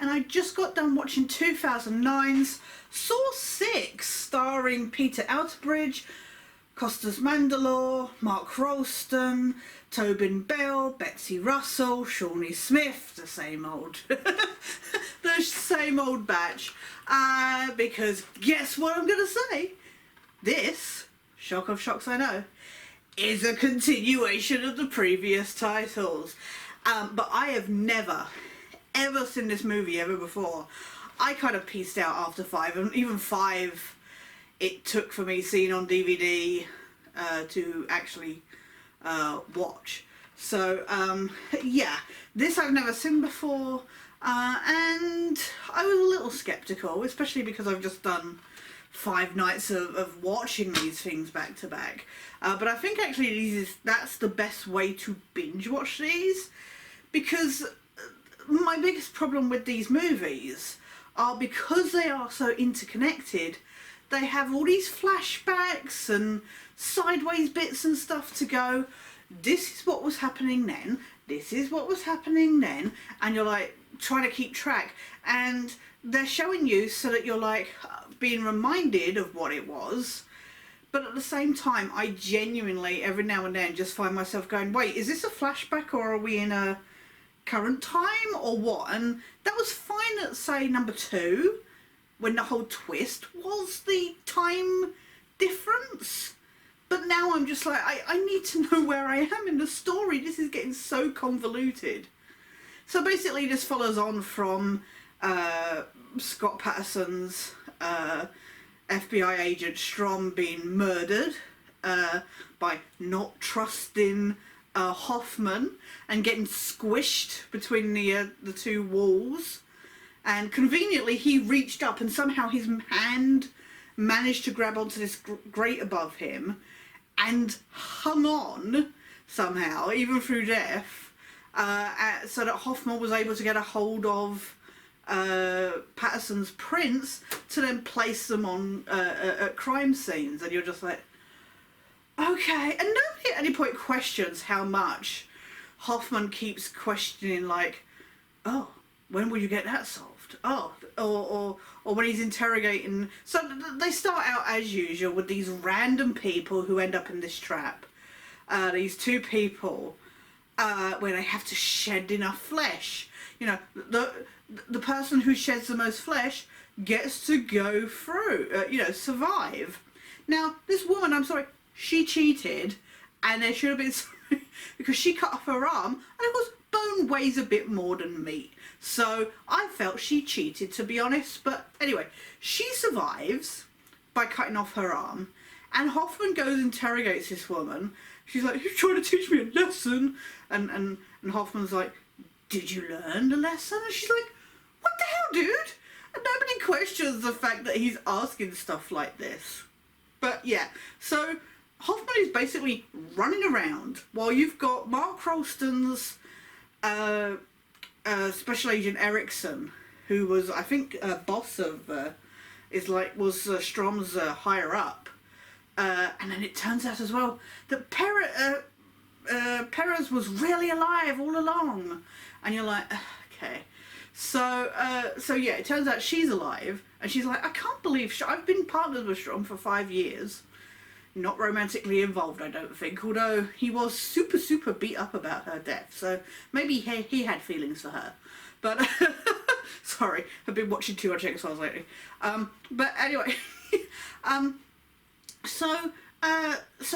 and I just got done watching 2009's Saw 6, starring Peter Outerbridge, Costas Mandylor, Mark Rolston, Tobin Bell, Betsy Russell, Shawnee Smith, the same old batch. Because guess what I'm gonna say? This, shock of shocks I know, is a continuation of the previous titles. But I have never, ever seen this movie ever before. I kind of pieced out after 5, and even 5 it took for me seeing on DVD to actually watch. So yeah, this I've never seen before, and I was a little skeptical, especially because I've just done 5 nights of watching these things back to back. But I think actually that's the best way to binge watch these, because my biggest problem with these movies are because they are so interconnected, they have all these flashbacks and sideways bits and stuff to go, this is what was happening then, this is what was happening then, and you're like trying to keep track, and they're showing you so that you're like being reminded of what it was. But at the same time, I genuinely every now and then just find myself going, wait, is this a flashback, or are we in a current time, or what? And that was fine at, say, number 2, when the whole twist was the time difference. But now I'm just like, I need to know where I am in the story. This is getting so convoluted. So basically this follows on from Scott Patterson's FBI agent Strom being murdered by not trusting Hoffman and getting squished between the 2 walls. And conveniently he reached up and somehow his hand managed to grab onto this grate above him and hung on somehow, even through death, so that Hoffman was able to get a hold of Patterson's prints to then place them on at crime scenes. And you're just like, okay. And nobody at any point questions how much Hoffman keeps questioning, like, oh, when will you get that solved? Oh, or when he's interrogating. So they start out as usual with these random people who end up in this trap. These 2 people where they have to shed enough flesh. You know, the person who sheds the most flesh gets to go through, you know, survive. Now, this woman, I'm sorry, she cheated, and there should have been something, because she cut off her arm, and of course, bone weighs a bit more than meat. So I felt she cheated, to be honest. But anyway, she survives by cutting off her arm, and Hoffman goes and interrogates this woman. She's like, you're trying to teach me a lesson. And Hoffman's like, did you learn the lesson? And she's like, what the hell, dude? And nobody questions the fact that he's asking stuff like this. But yeah, so Hoffman is basically running around while you've got Mark Rolston's Special Agent Erickson, who was, I think, boss of, was Strom's higher up. And then it turns out as well that Perez was really alive all along. And you're like, okay. So yeah, it turns out she's alive, and she's like, I can't believe I've been partnered with Strom for 5 years. Not romantically involved, I don't think, although he was super, super beat up about her death, so maybe he had feelings for her. But, sorry, I've been watching too much X-Files lately. But anyway, so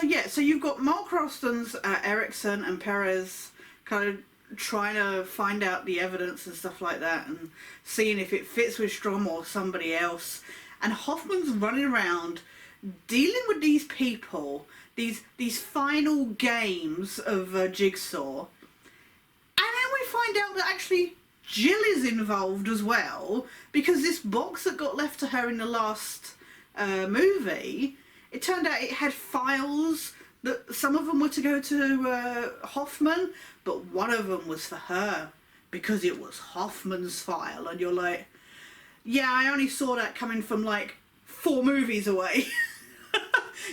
yeah, so you've got Mark Rolston's Erickson and Perez kind of trying to find out the evidence and stuff like that, and seeing if it fits with Strom or somebody else. And Hoffman's running around dealing with these people, these final games of Jigsaw. And then we find out that actually Jill is involved as well, because this box that got left to her in the last movie, it turned out it had files that some of them were to go to Hoffman, but one of them was for her because it was Hoffman's file. And you're like, yeah, I only saw that coming from like 4 movies away.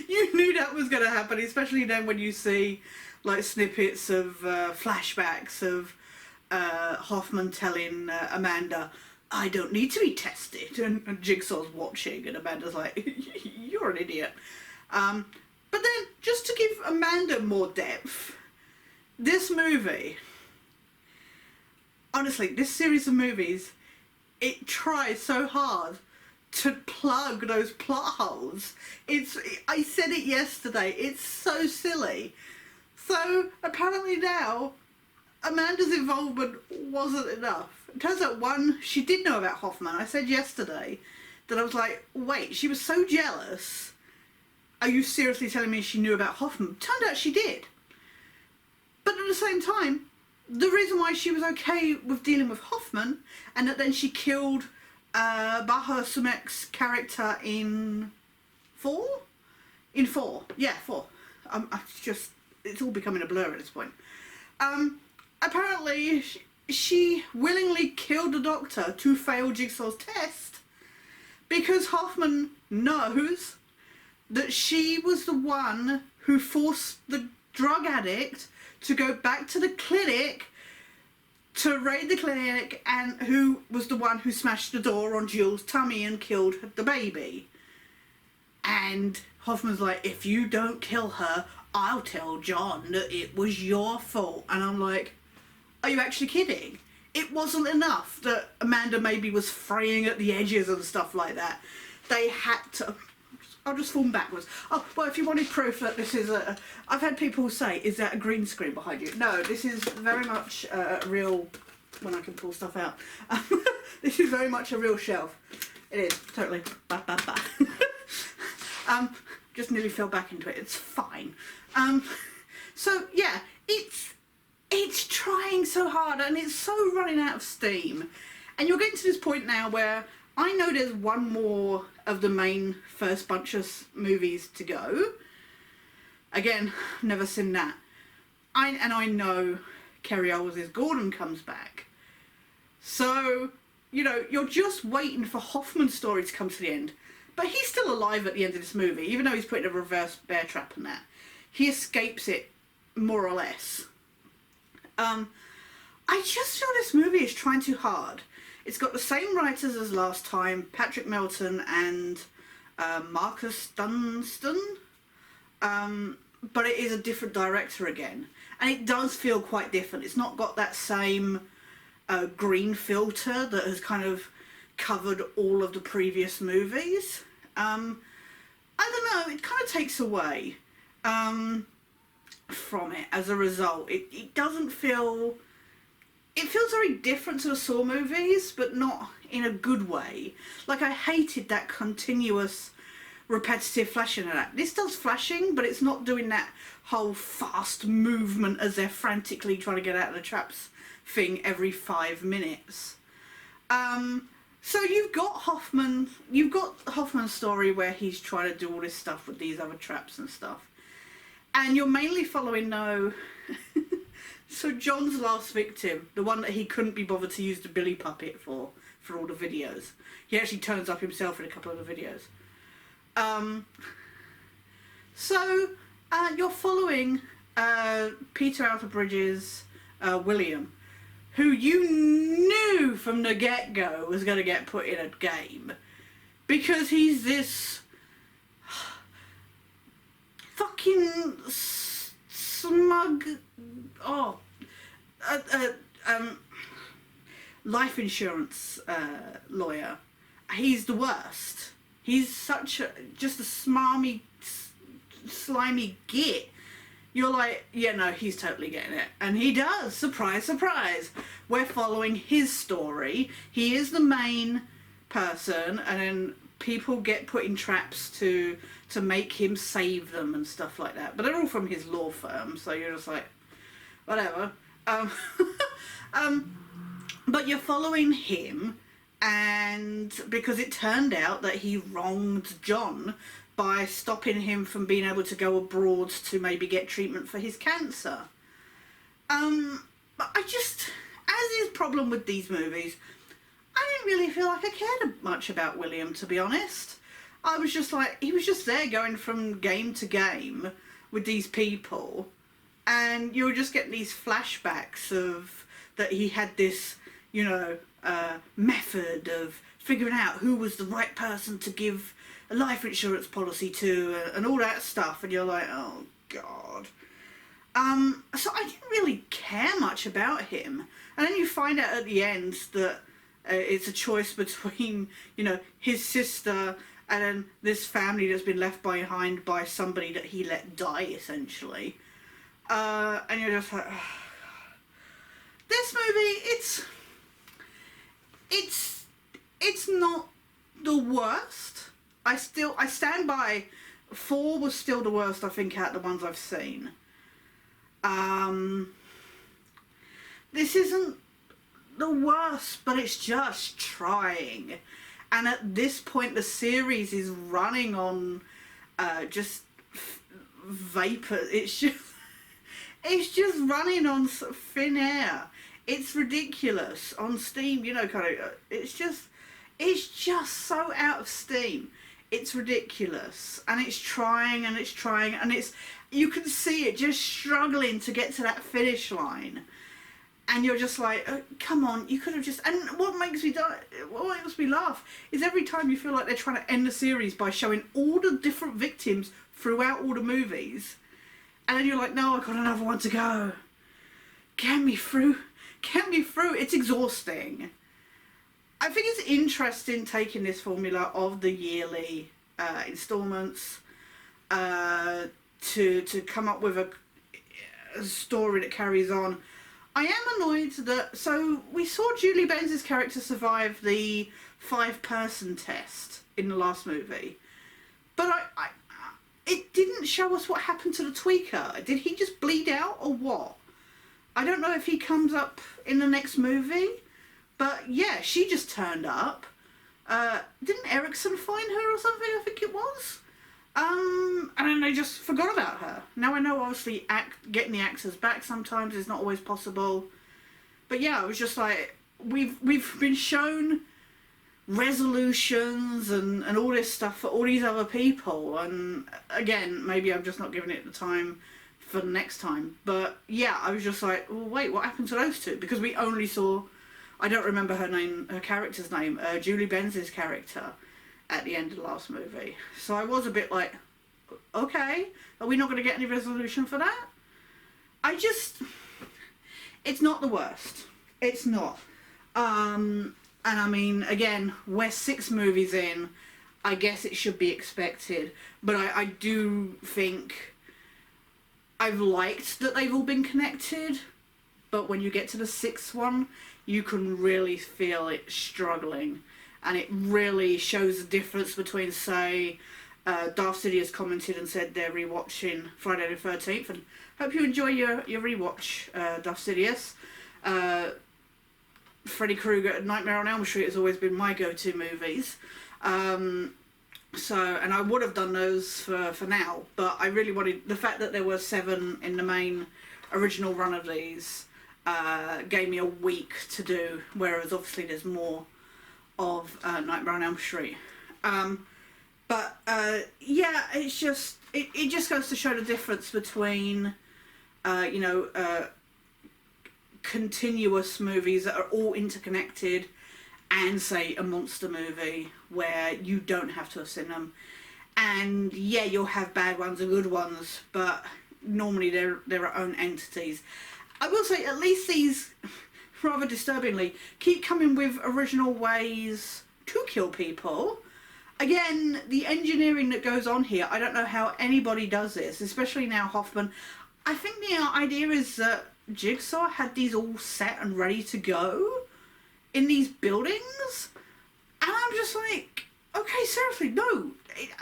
You knew that was going to happen, especially then when you see like snippets of flashbacks of Hoffman telling Amanda, I don't need to be tested. And Jigsaw's watching, and Amanda's like, you're an idiot. But then, just to give Amanda more depth, this movie, honestly, this series of movies, it tries so hard to plug those plot holes. I said it yesterday, it's so silly. So, apparently now, Amanda's involvement wasn't enough. It turns out, one, she did know about Hoffman. I said yesterday that I was like, wait, she was so jealous. Are you seriously telling me she knew about Hoffman? Turned out she did. But at the same time, the reason why she was okay with dealing with Hoffman, and that then she killed Bahar Sumek's character in 4? In 4. Yeah, 4. It's all becoming a blur at this point. Apparently, she willingly killed the doctor to fail Jigsaw's test because Hoffman knows that she was the one who forced the drug addict to go back to the clinic to raid the clinic, and who was the one who smashed the door on Jill's tummy and killed the baby. And Hoffman's like, if you don't kill her, I'll tell John that it was your fault. And I'm like, are you actually kidding? It wasn't enough that Amanda maybe was fraying at the edges and stuff like that. They had to... I'll just fall backwards. Oh, well, if you wanted proof that this is a... I've had people say, is that a green screen behind you? No, this is very much a real... When I can pull stuff out. This is very much a real shelf. It is, totally. Just nearly fell back into it. It's fine. So, yeah, it's trying so hard, and it's so running out of steam. And you're getting to this point now where I know there's one more of the main first bunch of movies to go. Again, never seen that. I know Kerry Owens' Gordon comes back. So, you know, you're just waiting for Hoffman's story to come to the end. But he's still alive at the end of this movie, even though he's put in a reverse bear trap and that. He escapes it, more or less. I just feel this movie is trying too hard. It's got the same writers as last time, Patrick Melton and Marcus Dunstan. But it is a different director again. And it does feel quite different. It's not got that same green filter that has kind of covered all of the previous movies. I don't know, it kind of takes away from it as a result. It doesn't feel... It feels very different to the Saw movies, but not in a good way. Like, I hated that continuous repetitive flashing of that. This does flashing, but it's not doing that whole fast movement as they're frantically trying to get out of the traps thing every 5 minutes. So you've got Hoffman's story where he's trying to do all this stuff with these other traps and stuff. And you're mainly following so John's last victim, the one that he couldn't be bothered to use the Billy puppet for all the videos. He actually turns up himself in a couple of the videos. So you're following Peter Outerbridge's William, who you knew from the get-go was going to get put in a game, because he's this fucking smug life insurance lawyer. He's the worst. He's such just a smarmy, slimy git. You're like, yeah, no, he's totally getting it. And he does. Surprise, surprise. We're following his story. He is the main person, and then people get put in traps to make him save them and stuff like that. But they're all from his law firm, so you're just like, whatever. But you're following him, and because it turned out that he wronged John by stopping him from being able to go abroad to maybe get treatment for his cancer. But I just, as is problem with these movies, I didn't really feel like I cared much about William, to be honest. I was just like, he was just there going from game to game with these people, and you were just getting these flashbacks of that he had this method of figuring out who was the right person to give a life insurance policy to, and all that stuff, and you're like, oh god. So I didn't really care much about him, and then you find out at the end that it's a choice between, his sister and then this family that's been left behind by somebody that he let die, essentially. And you're just like, oh, this movie, it's not the worst. I stand by 4 was still the worst, I think, out of the ones I've seen. This isn't the worst, but it's just trying. And at this point, the series is running on just vapor. It's just running on thin air. It's ridiculous on Steam, it's just so out of steam. It's ridiculous, and it's trying, and you can see it just struggling to get to that finish line, and you're just like, oh, come on, you could have just. And what makes me laugh is every time you feel like they're trying to end the series by showing all the different victims throughout all the movies, and then you're like, no, I've got another one to go. Get me through. It's exhausting. I think it's interesting taking this formula of the yearly installments to come up with a story that carries on. I am annoyed that, so we saw Julie Benz's character survive the 5-person test in the last movie, but it didn't show us what happened to the tweaker. Did he just bleed out or what? I don't know if he comes up in the next movie, but yeah, she just turned up. Didn't Erickson find her or something, I think it was? And then they just forgot about her. Now I know, obviously, getting the actors back sometimes is not always possible. But yeah, I was just like, we've been shown resolutions and all this stuff for all these other people. And again, maybe I'm just not giving it the time for the next time. But yeah, I was just like, well, wait, what happened to those two? Because we only saw, I don't remember her character's name, Julie Benz's character at the end of the last movie. So I was a bit like, okay, are we not going to get any resolution for that? It's not the worst. It's not. And I mean, again, we're 6 movies in. I guess it should be expected. But I do think I've liked that they've all been connected. But when you get to the 6th one, you can really feel it struggling. And it really shows the difference between, say, Darth Sidious commented and said they're rewatching Friday the 13th. And hope you enjoy your rewatch, Darth Sidious. Freddy Krueger and Nightmare on Elm Street has always been my go-to movies. And I would have done those for now, but I really wanted, the fact that there were 7 in the main original run of these gave me a week to do, whereas obviously there's more of Nightmare on Elm Street. But yeah, it's just, it just goes to show the difference between, continuous movies that are all interconnected and, say, a monster movie where you don't have to have seen them. And yeah, you'll have bad ones and good ones, but normally they're their own entities. I will say, at least these, rather disturbingly, keep coming with original ways to kill people. Again, the engineering that goes on here, I don't know how anybody does this, especially now Hoffman. I think the idea is that Jigsaw had these all set and ready to go in these buildings, and I'm just like, okay, seriously, no.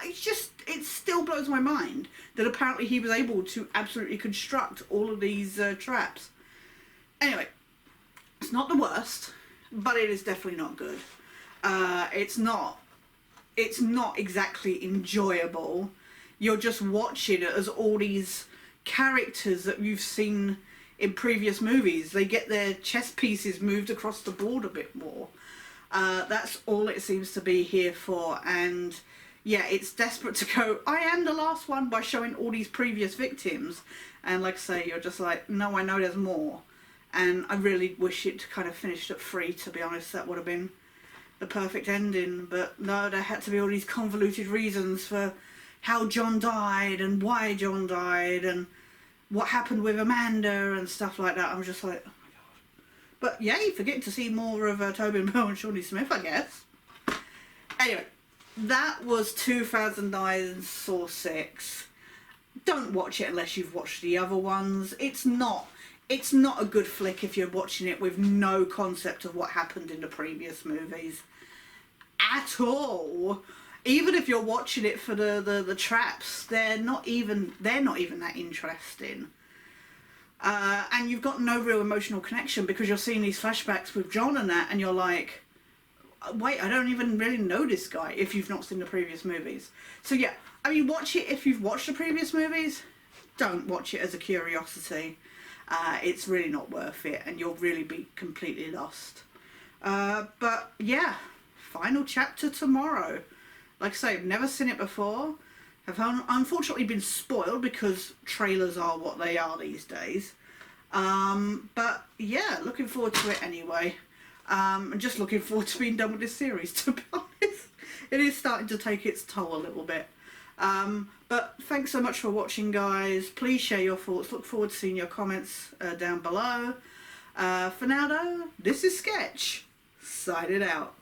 It still blows my mind that apparently he was able to absolutely construct all of these traps. Anyway, it's not the worst, but it is definitely not good. It's not exactly enjoyable. You're just watching it as all these characters that you've seen in previous movies, they get their chess pieces moved across the board a bit more. That's all it seems to be here for. And yeah, it's desperate to go, I am the last one, by showing all these previous victims. And like I say, you're just like, no, I know there's more. and I really wish it kind of finished at 3, to be honest. That would have been the perfect ending, but no, there had to be all these convoluted reasons for how John died and why John died and what happened with Amanda and stuff like that. I was just like, oh my god. But yay for getting to see more of Tobin Bell and Shawnee Smith, I guess. Anyway, that was 2009's Saw 6. Don't watch it unless you've watched the other ones. It's not a good flick if you're watching it with no concept of what happened in the previous movies at all. Even if you're watching it for the traps, they're not even that interesting. And you've got no real emotional connection because you're seeing these flashbacks with John and that, and you're like, wait, I don't even really know this guy if you've not seen the previous movies. So yeah, I mean, watch it if you've watched the previous movies. Don't watch it as a curiosity. It's really not worth it, and you'll really be completely lost. But yeah, final chapter tomorrow. Like I say, I've never seen it before. Have unfortunately been spoiled because trailers are what they are these days. But yeah, looking forward to it anyway. I'm just looking forward to being done with this series, to be honest. It is starting to take its toll a little bit. But thanks so much for watching, guys. Please share your thoughts. Look forward to seeing your comments down below. For now though, this is Sketch, signing out.